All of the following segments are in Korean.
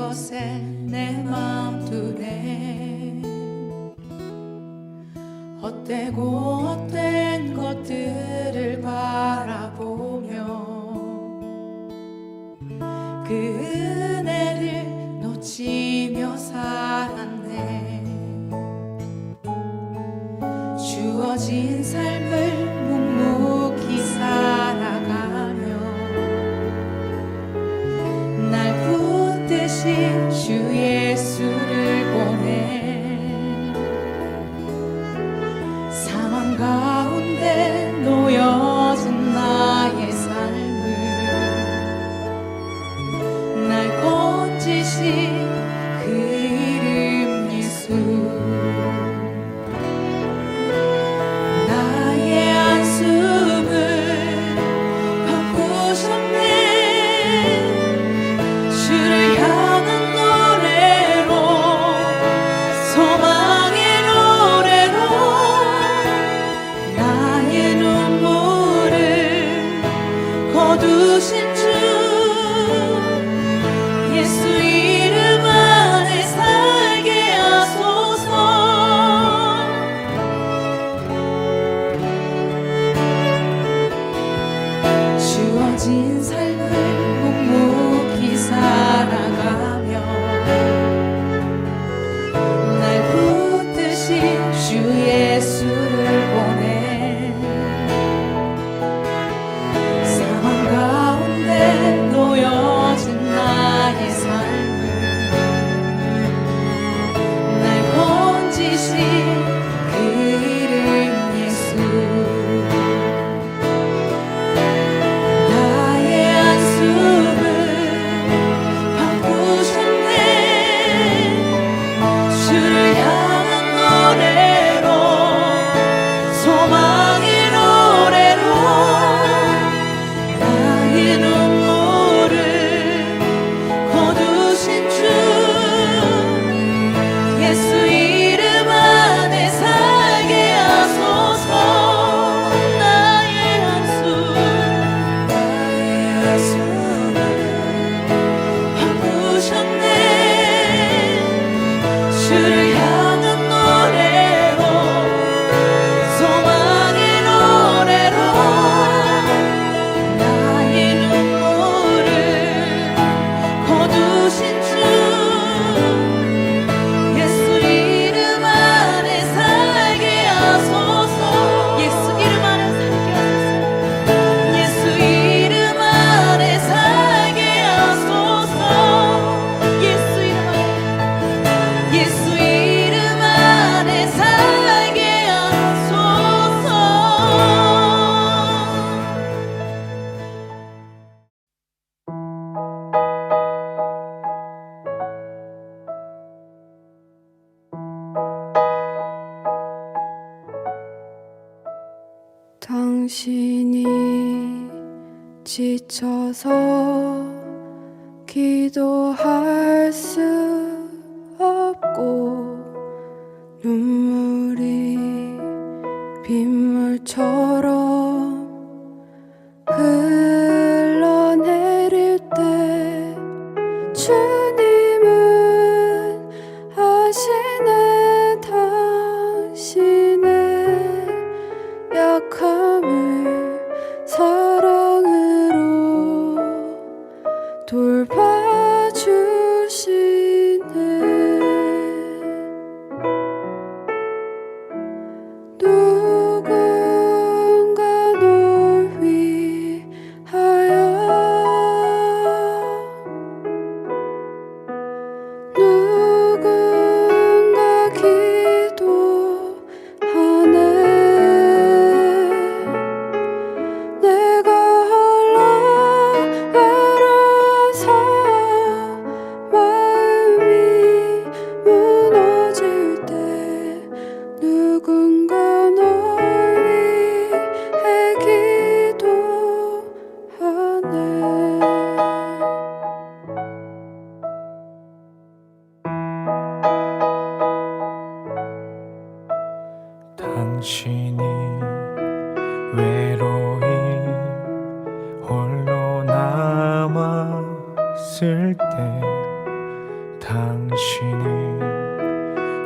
곳에 내 맘 두네. 헛되고 헛된 것들을 바라보며 그 은혜를 놓치며 살았네. 주어진 삶을 묵묵히 살아가며 날 붙드신 주 예수를 보내. 사망 가운데 놓여진 나의 삶을 날 건지신 그 이름 예수. 나의 한숨을 바꾸셨네. 주를 향한 노래로, 소망의 노래로 나의 눈물을 거두신 주 예수 이름 안에 살게 하소서. 주어진 삶을 묵묵히 살아가며 날 붙드신 주 예수를 보내. 사망 가운데 놓여진 나의 삶을 날 건지신 그 이름 예수. 나의 한숨을 바꾸셨네. 주를 향한 노래로, 소망의 노래로 나의 눈물을 거두신 주 예수 이름 안에 살게 하소서. 나의 한숨을 바꾸셨네. 주를 향한 노래로, 소망의 노래로 나의 눈물을 거두신 주 예수 이름 안에 살게 하소서. 예수 이름 안에 살게 하소서. 예수 이름 안에 살게 하소서. 예수 이름 안에, 예수 이름 안에 살게 하소서. 당신이 지쳐서 기도할 수 없고 눈물이 빗물처럼 흘러내릴 때 주님은 아시네. 당신의 약함을 사랑으로 돌봐주시네. 누군가 널 위하여, 누군가 기도하네. 내가 홀로 외로워서 마음이 무너질 때 누군가 널 위해 기도하네. 당신이 외로이 홀로 남았을 때 당신은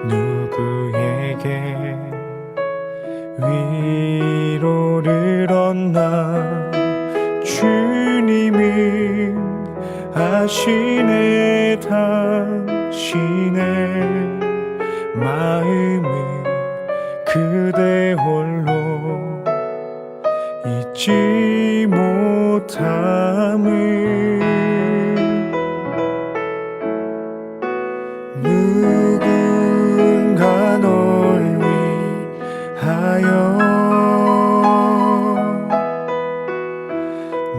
누구에게 위로를 얻나 주님은 아시네. 당신의 마음은 그대 홀로 잊지 못함을. 누군가 널 위하여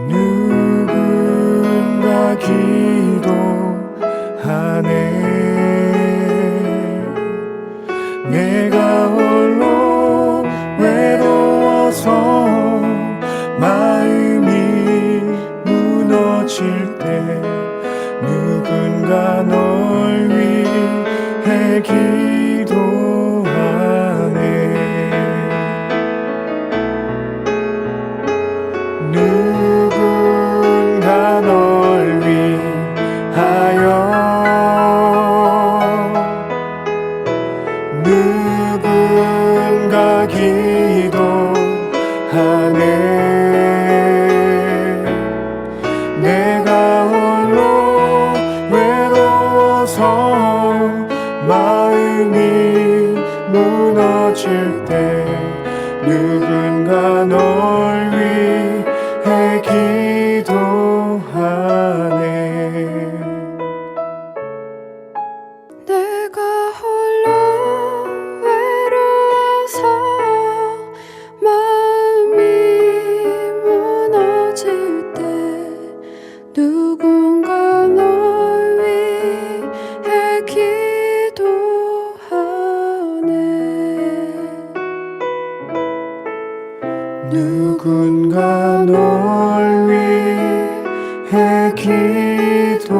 누군가 기도하네. 내가 홀로 외로워서 마음이 무너질 때 누군가 널 위해 기도하네. 누군가 널 위하여 누군가 기도하네. 내가 홀로 외로워서 마음이 무너질 때 누군가 널 위해 기도하네. 내가 홀로 외로워서 마음이 무너질 때 누군가 널 위해 기도하네. 누군가 널 위해 기도하네.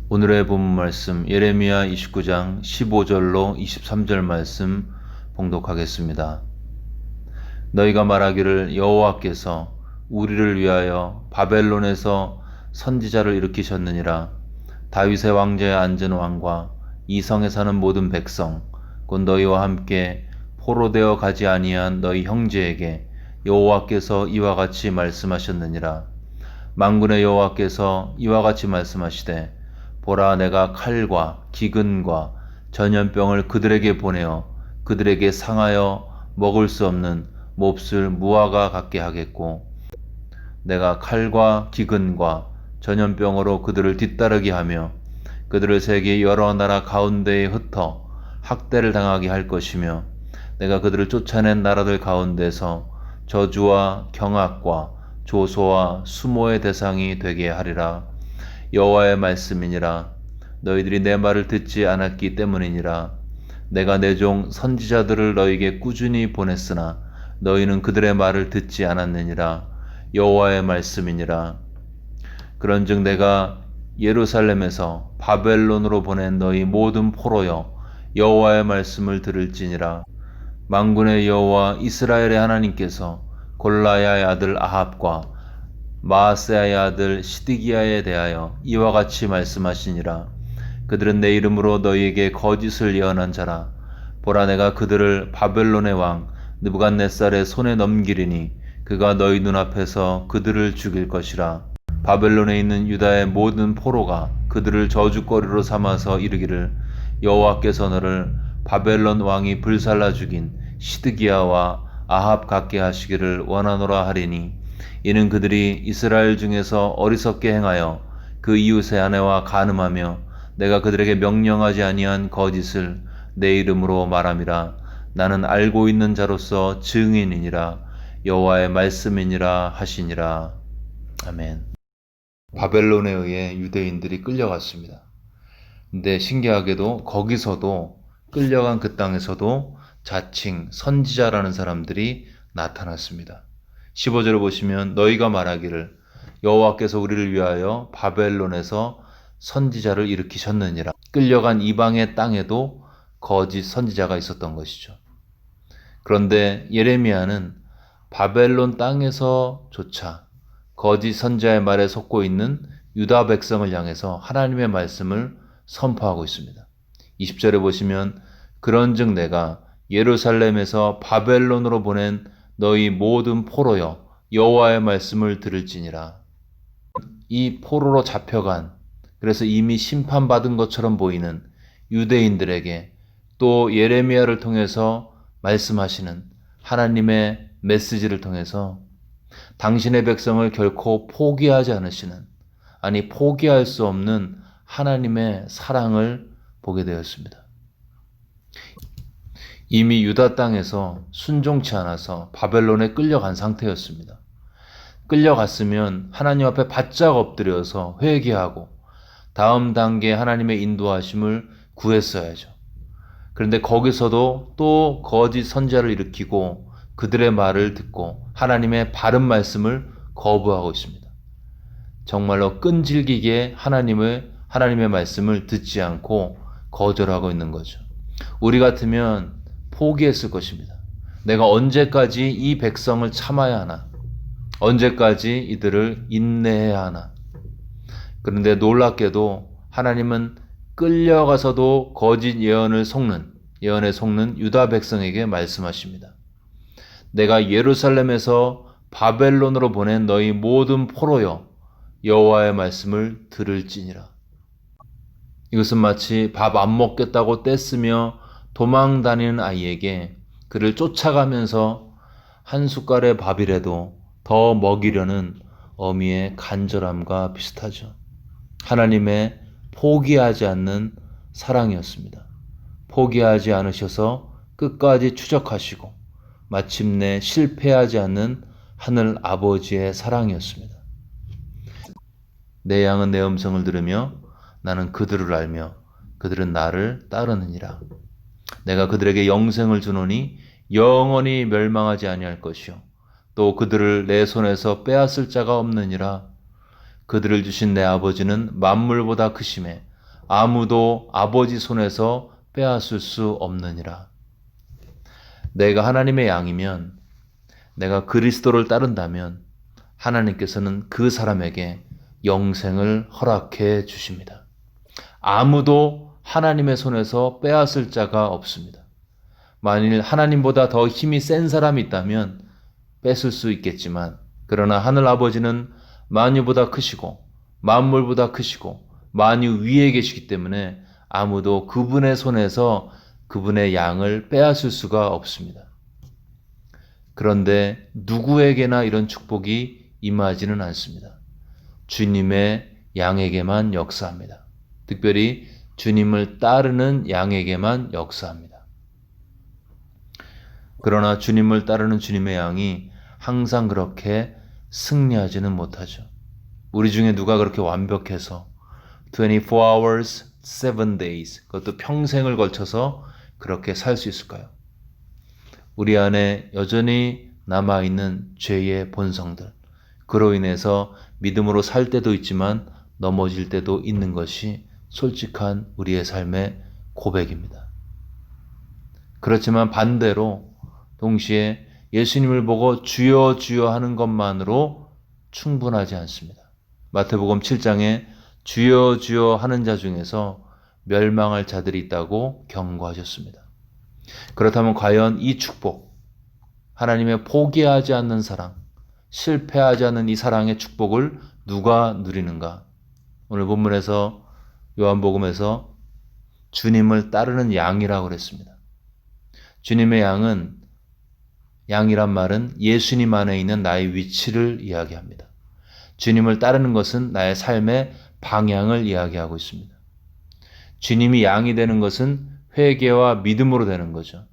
오늘의 본문 말씀 예레미야 29장 15절로 23절 말씀 봉독하겠습니다. 너희가 말하기를 여호와께서 우리를 위하여 바벨론에서 선지자를 일으키셨느니라. 다윗의 왕좌에 앉은 왕과 이 성에 사는 모든 백성 곧 너희와 함께 포로되어 가지 아니한 너희 형제에게 여호와께서 이와 같이 말씀하셨느니라. 만군의 여호와께서 이와 같이 말씀하시되 보라, 내가 칼과 기근과 전염병을 그들에게 보내어 그들에게 상하여 먹을 수 없는 몹쓸 무화과 같게 하겠고 내가 칼과 기근과 전염병으로 그들을 뒤따르게 하며 그들을 세계 여러 나라 가운데에 흩어 학대를 당하게 할 것이며 내가 그들을 쫓아낸 나라들 가운데서 저주와 경악과 조소와 수모의 대상이 되게 하리라. 여호와의 말씀이니라. 너희들이 내 말을 듣지 않았기 때문이니라. 내가 내 종 선지자들을 너희에게 꾸준히 보냈으나 너희는 그들의 말을 듣지 않았느니라. 여호와의 말씀이니라. 그런즉 내가 예루살렘에서 바벨론으로 보낸 너희 모든 포로여 여호와의 말씀을 들을지니라. 만군의 여호와 이스라엘의 하나님께서 골라야의 아들 아합과 마아세야의 아들 시드기야에 대하여 이와 같이 말씀하시니라. 그들은 내 이름으로 너희에게 거짓을 예언한 자라. 보라, 내가 그들을 바벨론의 왕 느부갓네살의 손에 넘기리니 그가 너희 눈앞에서 그들을 죽일 것이라. 바벨론에 있는 유다의 모든 포로가 그들을 저주거리로 삼아서 이르기를 여호와께서 너를 바벨론 왕이 불살라 죽인 시드기야와 아합 같게 하시기를 원하노라 하리니 이는 그들이 이스라엘 중에서 어리석게 행하여 그 이웃의 아내와 간음하며 내가 그들에게 명령하지 아니한 거짓을 내 이름으로 말함이라. 나는 알고 있는 자로서 증인이니라. 여호와의 말씀이니라 하시니라. 아멘. 바벨론에 의해 유대인들이 끌려갔습니다. 근데 신기하게도 거기서도 끌려간 그 땅에서도 자칭 선지자라는 사람들이 나타났습니다. 15절을 보시면 너희가 말하기를 여호와께서 우리를 위하여 바벨론에서 선지자를 일으키셨느니라. 끌려간 이방의 땅에도 거짓 선지자가 있었던 것이죠. 그런데 예레미야는 바벨론 땅에서조차 거짓 선지자의 말에 속고 있는 유다 백성을 향해서 하나님의 말씀을 선포하고 있습니다. 20절에 보시면 그런즉 내가 예루살렘에서 바벨론으로 보낸 너희 모든 포로여 여호와의 말씀을 들을지니라. 이 포로로 잡혀간, 그래서 이미 심판받은 것처럼 보이는 유대인들에게 또 예레미야를 통해서 말씀하시는 하나님의 메시지를 통해서 당신의 백성을 결코 포기하지 않으시는, 아니 포기할 수 없는 하나님의 사랑을 보게 되었습니다. 이미 유다 땅에서 순종치 않아서 바벨론에 끌려간 상태였습니다. 끌려갔으면 하나님 앞에 바짝 엎드려서 회개하고 다음 단계 하나님의 인도하심을 구했어야죠. 그런데 거기서도 또 거짓 선지자를 일으키고 그들의 말을 듣고 하나님의 바른 말씀을 거부하고 있습니다. 정말로 끈질기게 하나님의 말씀을 듣지 않고 거절하고 있는 거죠. 우리 같으면 포기했을 것입니다. 내가 언제까지 이 백성을 참아야 하나? 언제까지 이들을 인내해야 하나? 그런데 놀랍게도 하나님은 끌려가서도 거짓 예언에 속는 유다 백성에게 말씀하십니다. 내가 예루살렘에서 바벨론으로 보낸 너희 모든 포로여 여호와의 말씀을 들을지니라. 이것은 마치 밥 안 먹겠다고 떼쓰며 도망 다니는 아이에게 그를 쫓아가면서 한 숟갈의 밥이라도 더 먹이려는 어미의 간절함과 비슷하죠. 하나님의 포기하지 않는 사랑이었습니다. 포기하지 않으셔서 끝까지 추적하시고 마침내 실패하지 않는 하늘 아버지의 사랑이었습니다. 내 양은 내 음성을 들으며 나는 그들을 알며 그들은 나를 따르느니라. 내가 그들에게 영생을 주노니 영원히 멸망하지 아니할 것이요 또 그들을 내 손에서 빼앗을 자가 없느니라. 그들을 주신 내 아버지는 만물보다 크심에 아무도 아버지 손에서 빼앗을 수 없느니라. 내가 하나님의 양이면, 내가 그리스도를 따른다면 하나님께서는 그 사람에게 영생을 허락해 주십니다. 아무도 하나님의 손에서 빼앗을 자가 없습니다. 만일 하나님보다 더 힘이 센 사람이 있다면 뺏을 수 있겠지만, 그러나 하늘 아버지는 만유보다 크시고 만물보다 크시고 만유 위에 계시기 때문에 아무도 그분의 손에서 그분의 양을 빼앗을 수가 없습니다. 그런데 누구에게나 이런 축복이 임하지는 않습니다. 주님의 양에게만 역사합니다. 특별히 주님을 따르는 양에게만 역사합니다. 그러나 주님을 따르는 주님의 양이 항상 그렇게 승리하지는 못하죠. 우리 중에 누가 그렇게 완벽해서 24 hours, 7 days, 그것도 평생을 걸쳐서 그렇게 살 수 있을까요? 우리 안에 여전히 남아있는 죄의 본성들, 그로 인해서 믿음으로 살 때도 있지만 넘어질 때도 있는 것이 솔직한 우리의 삶의 고백입니다. 그렇지만 반대로 동시에 예수님을 보고 주여 주여 하는 것만으로 충분하지 않습니다. 마태복음 7장에 주여 주여 하는 자 중에서 멸망할 자들이 있다고 경고하셨습니다. 그렇다면 과연 이 축복, 하나님의 포기하지 않는 사랑, 실패하지 않는 이 사랑의 축복을 누가 누리는가? 오늘 본문에서 요한복음에서 주님을 따르는 양이라고 그랬습니다. 주님의 양이란 말은 예수님 안에 있는 나의 위치를 이야기합니다. 주님을 따르는 것은 나의 삶의 방향을 이야기하고 있습니다. 주님이 양이 되는 것은 회개와 믿음으로 되는 거죠.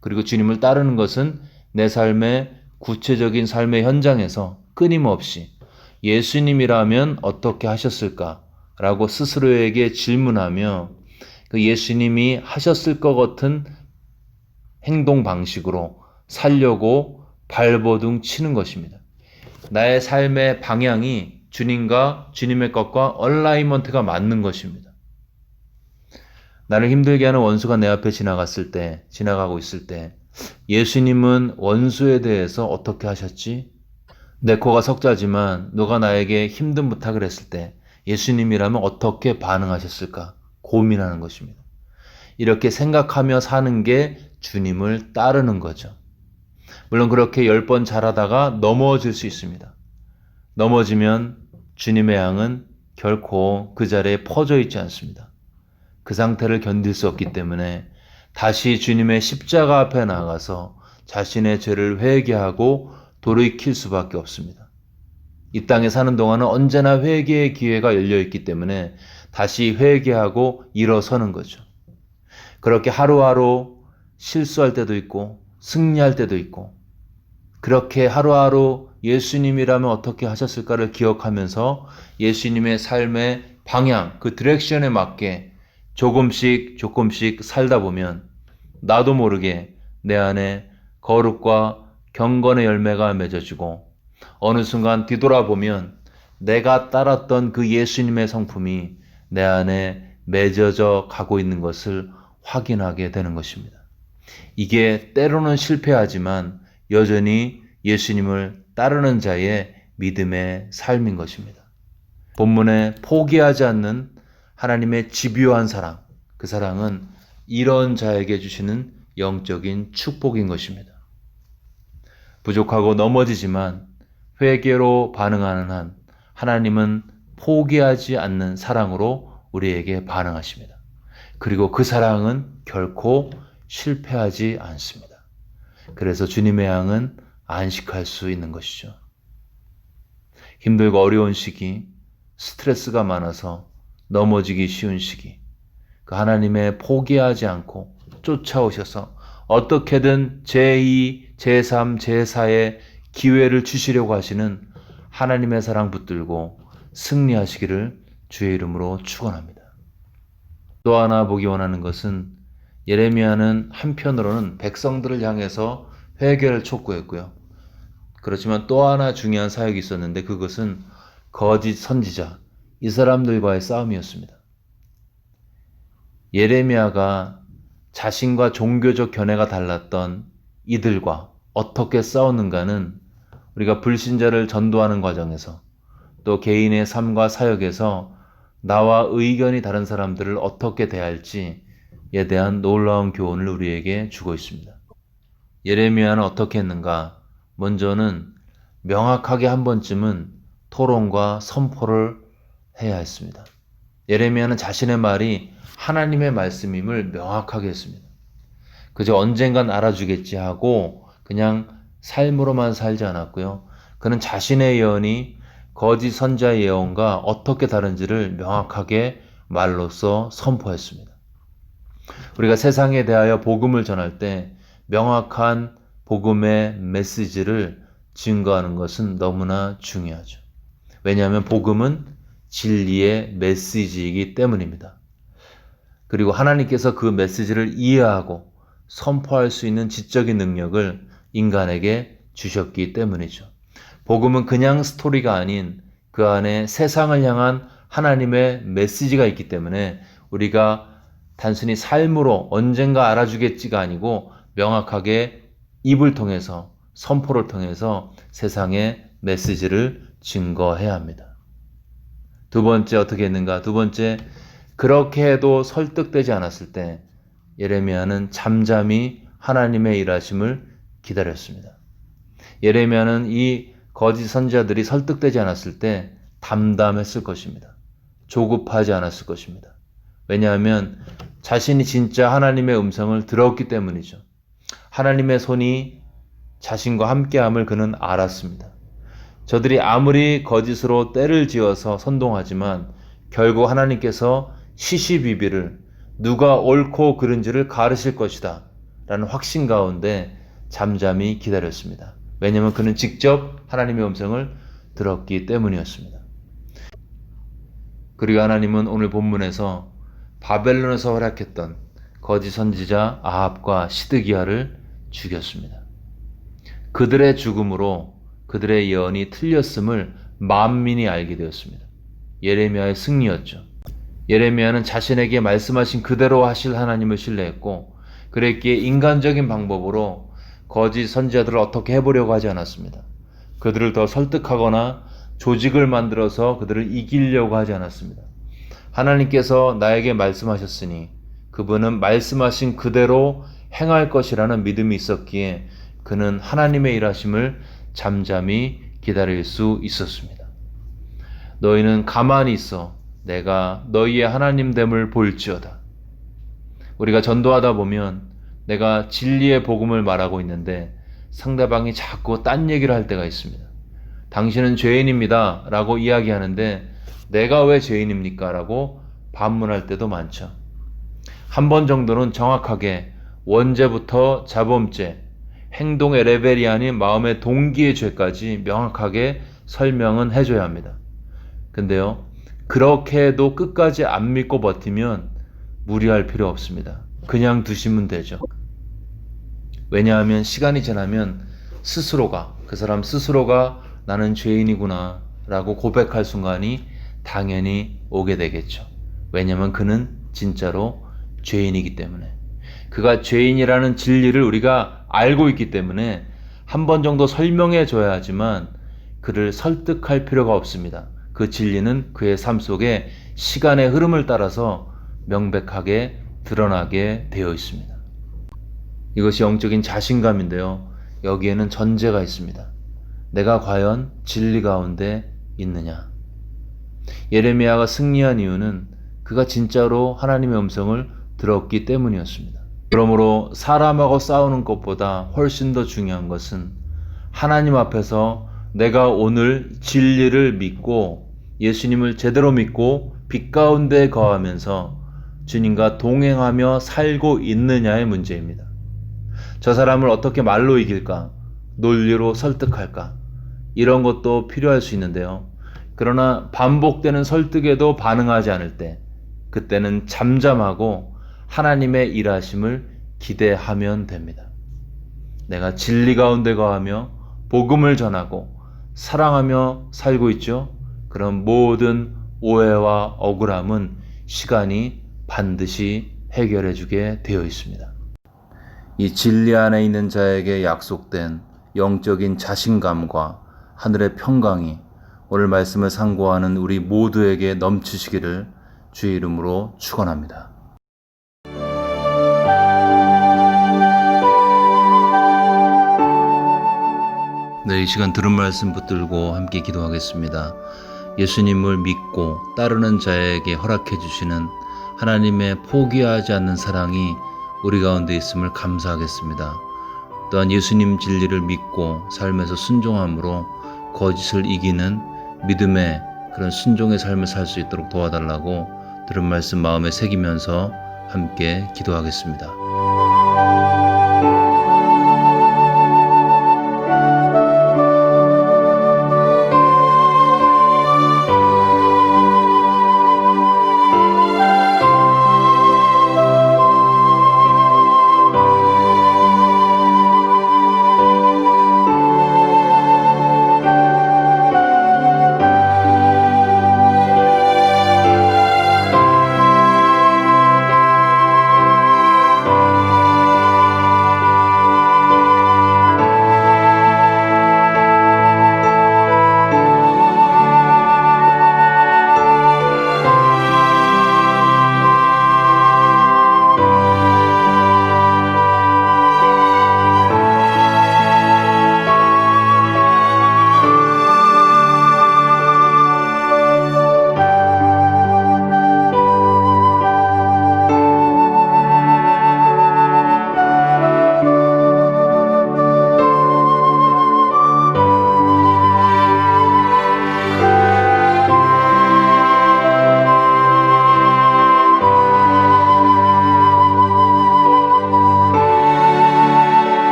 그리고 주님을 따르는 것은 내 삶의 구체적인 삶의 현장에서 끊임없이 예수님이라면 어떻게 하셨을까라고 스스로에게 질문하며 그 예수님이 하셨을 것 같은 행동 방식으로 살려고 발버둥 치는 것입니다. 나의 삶의 방향이 주님과 주님의 것과 얼라이먼트가 맞는 것입니다. 나를 힘들게 하는 원수가 내 앞에 지나가고 있을 때 예수님은 원수에 대해서 어떻게 하셨지? 내 코가 석자지만 누가 나에게 힘든 부탁을 했을 때 예수님이라면 어떻게 반응하셨을까 고민하는 것입니다. 이렇게 생각하며 사는 게 주님을 따르는 거죠. 물론 그렇게 10번 잘하다가 넘어질 수 있습니다. 넘어지면 주님의 양은 결코 그 자리에 퍼져 있지 않습니다. 그 상태를 견딜 수 없기 때문에 다시 주님의 십자가 앞에 나가서 자신의 죄를 회개하고 돌이킬 수밖에 없습니다. 이 땅에 사는 동안은 언제나 회개의 기회가 열려있기 때문에 다시 회개하고 일어서는 거죠. 그렇게 하루하루 실수할 때도 있고 승리할 때도 있고 그렇게 하루하루 예수님이라면 어떻게 하셨을까를 기억하면서 예수님의 삶의 방향, 그 디렉션에 맞게 조금씩 살다 보면 나도 모르게 내 안에 거룩과 경건의 열매가 맺어지고 어느 순간 뒤돌아보면 내가 따랐던 그 예수님의 성품이 내 안에 맺어져 가고 있는 것을 확인하게 되는 것입니다. 이게 때로는 실패하지만 여전히 예수님을 따르는 자의 믿음의 삶인 것입니다. 본문에 포기하지 않는 하나님의 집요한 사랑, 그 사랑은 이런 자에게 주시는 영적인 축복인 것입니다. 부족하고 넘어지지만 회개로 반응하는 한 하나님은 포기하지 않는 사랑으로 우리에게 반응하십니다. 그리고 그 사랑은 결코 실패하지 않습니다. 그래서 주님의 양은 안식할 수 있는 것이죠. 힘들고 어려운 시기, 스트레스가 많아서 넘어지기 쉬운 시기, 그 하나님의 포기하지 않고 쫓아오셔서 어떻게든 제2, 제3, 제4의 기회를 주시려고 하시는 하나님의 사랑 붙들고 승리하시기를 주의 이름으로 축원합니다. 또 하나 보기 원하는 것은 예레미야는 한편으로는 백성들을 향해서 회개를 촉구했고요. 그렇지만 또 하나 중요한 사역이 있었는데 그것은 거짓 선지자, 이 사람들과의 싸움이었습니다. 예레미야가 자신과 종교적 견해가 달랐던 이들과 어떻게 싸웠는가는 우리가 불신자를 전도하는 과정에서 또 개인의 삶과 사역에서 나와 의견이 다른 사람들을 어떻게 대할지에 대한 놀라운 교훈을 우리에게 주고 있습니다. 예레미야는 어떻게 했는가? 먼저는 명확하게 한 번쯤은 토론과 선포를 해야 했습니다. 예레미야는 자신의 말이 하나님의 말씀임을 명확하게 했습니다. 그저 언젠간 알아주겠지 하고 그냥 삶으로만 살지 않았고요. 그는 자신의 예언이 거짓 선자의 예언과 어떻게 다른지를 명확하게 말로써 선포했습니다. 우리가 세상에 대하여 복음을 전할 때 명확한 복음의 메시지를 증거하는 것은 너무나 중요하죠. 왜냐하면 복음은 진리의 메시지이기 때문입니다. 그리고 하나님께서 그 메시지를 이해하고 선포할 수 있는 지적인 능력을 인간에게 주셨기 때문이죠. 복음은 그냥 스토리가 아닌 그 안에 세상을 향한 하나님의 메시지가 있기 때문에 우리가 단순히 삶으로 언젠가 알아주겠지가 아니고 명확하게 입을 통해서 선포를 통해서 세상에 메시지를 증거해야 합니다. 두 번째 어떻게 했는가? 두 번째, 그렇게 해도 설득되지 않았을 때 예레미야는 잠잠히 하나님의 일하심을 기다렸습니다. 예레미야는 이 거짓 선지자들이 설득되지 않았을 때 담담했을 것입니다. 조급하지 않았을 것입니다. 왜냐하면 자신이 진짜 하나님의 음성을 들었기 때문이죠. 하나님의 손이 자신과 함께함을 그는 알았습니다. 저들이 아무리 거짓으로 때를 지어서 선동하지만 결국 하나님께서 시시비비를 누가 옳고 그른지를 가르실 것이다 라는 확신 가운데 잠잠히 기다렸습니다. 왜냐하면 그는 직접 하나님의 음성을 들었기 때문이었습니다. 그리고 하나님은 오늘 본문에서 바벨론에서 활약했던 거짓 선지자 아합과 시드기야를 죽였습니다. 그들의 죽음으로 그들의 예언이 틀렸음을 만민이 알게 되었습니다. 예레미야의 승리였죠. 예레미야는 자신에게 말씀하신 그대로 하실 하나님을 신뢰했고 그랬기에 인간적인 방법으로 거짓 선지자들을 어떻게 해보려고 하지 않았습니다. 그들을 더 설득하거나 조직을 만들어서 그들을 이기려고 하지 않았습니다. 하나님께서 나에게 말씀하셨으니 그분은 말씀하신 그대로 행할 것이라는 믿음이 있었기에 그는 하나님의 일하심을 잠잠히 기다릴 수 있었습니다. 너희는 가만히 있어 내가 너희의 하나님됨을 볼지어다. 우리가 전도하다 보면 내가 진리의 복음을 말하고 있는데 상대방이 자꾸 딴 얘기를 할 때가 있습니다. 당신은 죄인입니다 라고 이야기하는데 내가 왜 죄인입니까? 라고 반문할 때도 많죠. 한 번 정도는 정확하게 원죄부터 자범죄, 행동의 레벨이 아닌 마음의 동기의 죄까지 명확하게 설명은 해줘야 합니다. 근데요, 그렇게 해도 끝까지 안 믿고 버티면 무리할 필요 없습니다. 그냥 두시면 되죠. 왜냐하면 시간이 지나면 그 사람 스스로가 나는 죄인이구나 라고 고백할 순간이 당연히 오게 되겠죠. 왜냐하면 그는 진짜로 죄인이기 때문에. 그가 죄인이라는 진리를 우리가 알고 있기 때문에 한 번 정도 설명해 줘야 하지만 그를 설득할 필요가 없습니다. 그 진리는 그의 삶 속에 시간의 흐름을 따라서 명백하게 드러나게 되어 있습니다. 이것이 영적인 자신감인데요. 여기에는 전제가 있습니다. 내가 과연 진리 가운데 있느냐? 예레미야가 승리한 이유는 그가 진짜로 하나님의 음성을 들었기 때문이었습니다. 그러므로 사람하고 싸우는 것보다 훨씬 더 중요한 것은 하나님 앞에서 내가 오늘 진리를 믿고 예수님을 제대로 믿고 빛 가운데 거하면서 주님과 동행하며 살고 있느냐의 문제입니다. 저 사람을 어떻게 말로 이길까? 논리로 설득할까? 이런 것도 필요할 수 있는데요. 그러나 반복되는 설득에도 반응하지 않을 때 그때는 잠잠하고 하나님의 일하심을 기대하면 됩니다. 내가 진리 가운데 거하며 복음을 전하고 사랑하며 살고 있죠. 그럼 모든 오해와 억울함은 시간이 반드시 해결해 주게 되어 있습니다. 이 진리 안에 있는 자에게 약속된 영적인 자신감과 하늘의 평강이 오늘 말씀을 상고하는 우리 모두에게 넘치시기를 주의 이름으로 축원합니다. 네, 이 시간 들은 말씀 붙들고 함께 기도하겠습니다. 예수님을 믿고 따르는 자에게 허락해 주시는 하나님의 포기하지 않는 사랑이 우리 가운데 있음을 감사하겠습니다. 또한 예수님 진리를 믿고 삶에서 순종함으로 거짓을 이기는 믿음의 그런 순종의 삶을 살 수 있도록 도와달라고 들은 말씀 마음에 새기면서 함께 기도하겠습니다.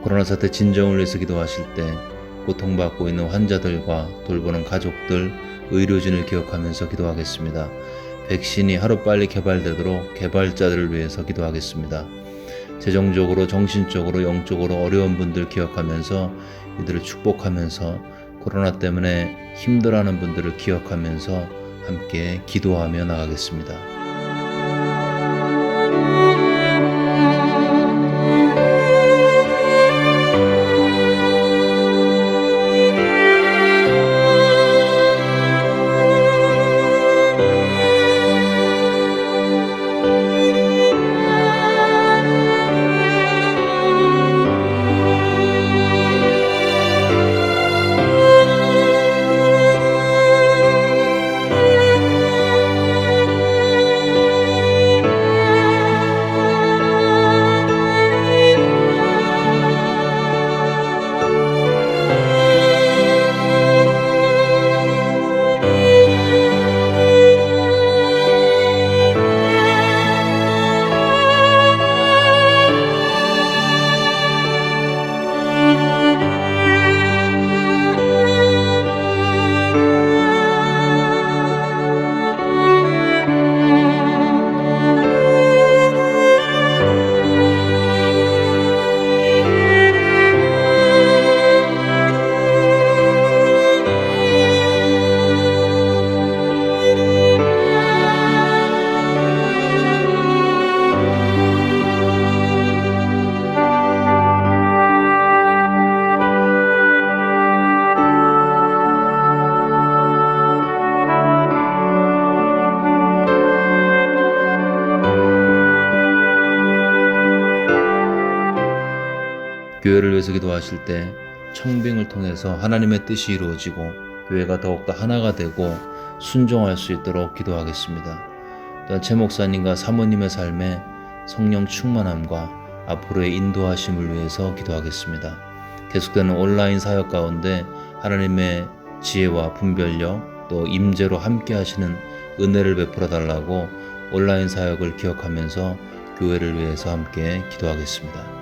코로나 사태 진정을 위해서 기도하실 때 고통받고 있는 환자들과 돌보는 가족들, 의료진을 기억하면서 기도하겠습니다. 백신이 하루빨리 개발되도록 개발자들을 위해서 기도하겠습니다. 재정적으로, 정신적으로, 영적으로 어려운 분들 기억하면서 이들을 축복하면서 코로나 때문에 힘들어하는 분들을 기억하면서 함께 기도하며 나가겠습니다. 교회를 위해서 기도하실 때 청빙을 통해서 하나님의 뜻이 이루어지고 교회가 더욱더 하나가 되고 순종할 수 있도록 기도하겠습니다. 또한 최 목사님과 사모님의 삶에 성령 충만함과 앞으로의 인도하심을 위해서 기도하겠습니다. 계속되는 온라인 사역 가운데 하나님의 지혜와 분별력 또 임재로 함께 하시는 은혜를 베풀어 달라고 온라인 사역을 기억하면서 교회를 위해서 함께 기도하겠습니다.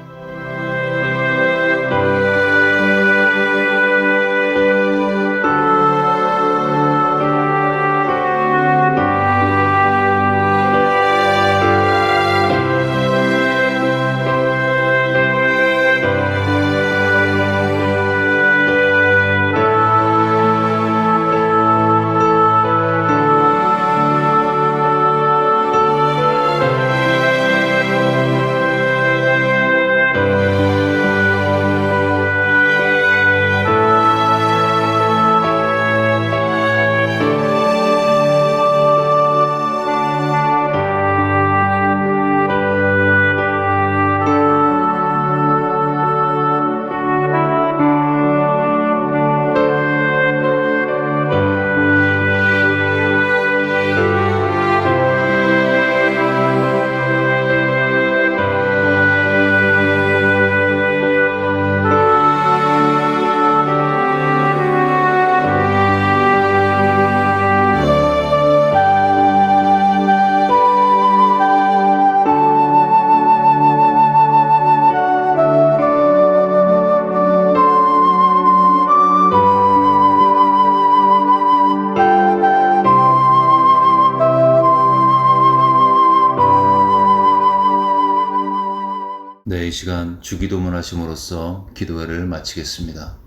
네, 이 시간 주기도문 하심으로써 기도회를 마치겠습니다.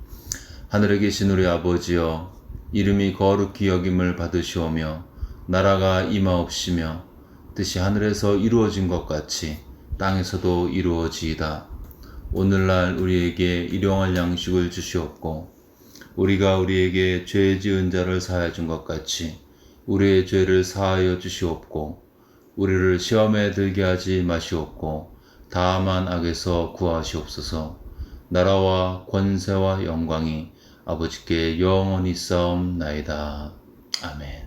하늘에 계신 우리 아버지여, 이름이 거룩히 여김을 받으시오며 나라가 임하옵시며 뜻이 하늘에서 이루어진 것 같이 땅에서도 이루어지이다. 오늘날 우리에게 일용할 양식을 주시옵고 우리가 우리에게 죄 지은 자를 사하여 준 것 같이 우리의 죄를 사하여 주시옵고 우리를 시험에 들게 하지 마시옵고 다만 악에서 구하시옵소서. 나라와 권세와 영광이 아버지께 영원히 싸움나이다. 아멘.